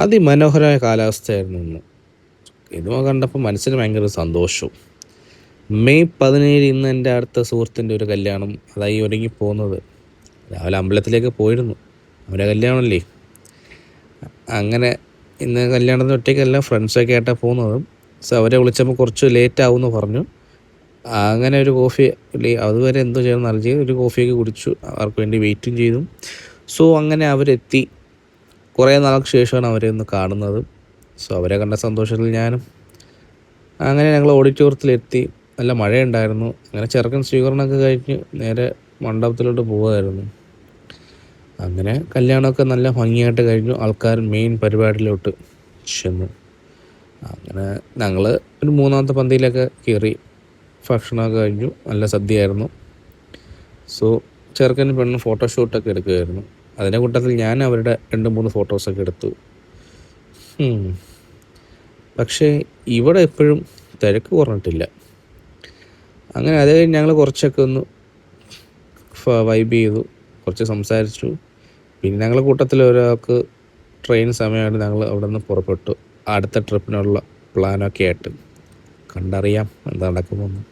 അതിമനോഹരമായ കാലാവസ്ഥയായിരുന്നു ഇന്ന്. ഇത് കണ്ടപ്പോൾ മനസ്സിന് ഭയങ്കര സന്തോഷവും. മെയ് 17 ഇന്ന് എൻ്റെ അടുത്ത സുഹൃത്തിൻ്റെ ഒരു കല്യാണം, അതായി ഒരുങ്ങി പോകുന്നത്. രാവിലെ അമ്പലത്തിലേക്ക് പോയിരുന്നു, അവരെ കല്യാണമല്ലേ. അങ്ങനെ ഇന്ന് കല്യാണത്തിന് ഒറ്റയ്ക്കല്ല, ഫ്രണ്ട്സൊക്കെ ആയിട്ടാണ് പോകുന്നത്. സോ അവരെ വിളിച്ചപ്പോൾ കുറച്ച് ലേറ്റ് ആവുമെന്ന് പറഞ്ഞു. അങ്ങനെ ഒരു കോഫി, അതുവരെ എന്തോ ചെയ്യണമെന്ന് അറിയില്ല, ഒരു കോഫിയൊക്കെ കുടിച്ചു, അവർക്ക് വേണ്ടി വെയിറ്റും ചെയ്തു. സോ അങ്ങനെ അവരെത്തി. കുറേ നാൾക്ക് ശേഷമാണ് അവരെ ഒന്ന് കാണുന്നത്. സോ അവരെ കണ്ട സന്തോഷത്തിൽ ഞാനും. അങ്ങനെ ഞങ്ങൾ ഓഡിറ്റോറിയത്തിലെത്തി. നല്ല മഴയുണ്ടായിരുന്നു. അങ്ങനെ ചെറുക്കൻ സ്വീകരണമൊക്കെ കഴിഞ്ഞ് നേരെ മണ്ഡപത്തിലോട്ട് പോവുമായിരുന്നു. അങ്ങനെ കല്യാണമൊക്കെ നല്ല ഭംഗിയായിട്ട് കഴിഞ്ഞു. ആൾക്കാർ മെയിൻ പരിപാടിയിലോട്ട് ചെന്നു. അങ്ങനെ ഞങ്ങൾ ഒരു മൂന്നാമത്തെ പന്തിയിലൊക്കെ കയറി. ഭക്ഷണമൊക്കെ കഴിഞ്ഞു, നല്ല സദ്യയായിരുന്നു. സോ ചെറുക്കനും പെണ്ണും ഫോട്ടോഷൂട്ടൊക്കെ എടുക്കുകയായിരുന്നു. അതിൻ്റെ കൂട്ടത്തിൽ ഞാൻ അവരുടെ 2-3 ഫോട്ടോസൊക്കെ എടുത്തു. പക്ഷേ ഇവിടെ എപ്പോഴും തിരക്ക് കുറഞ്ഞിട്ടില്ല. അങ്ങനെ അത് കഴിഞ്ഞ് ഞങ്ങൾ കുറച്ചൊക്കെ ഒന്ന് വൈബ് ചെയ്തു, കുറച്ച് സംസാരിച്ചു. പിന്നെ ഞങ്ങളുടെ കൂട്ടത്തിൽ ഒരാൾക്ക് ട്രെയിൻ സമയമായിട്ട് ഞങ്ങൾ അവിടെ നിന്ന് പുറപ്പെട്ടു. അടുത്ത ട്രിപ്പിനുള്ള പ്ലാനൊക്കെ ആയിട്ട്. കണ്ടറിയാം എന്താ നടക്കുമെന്ന്.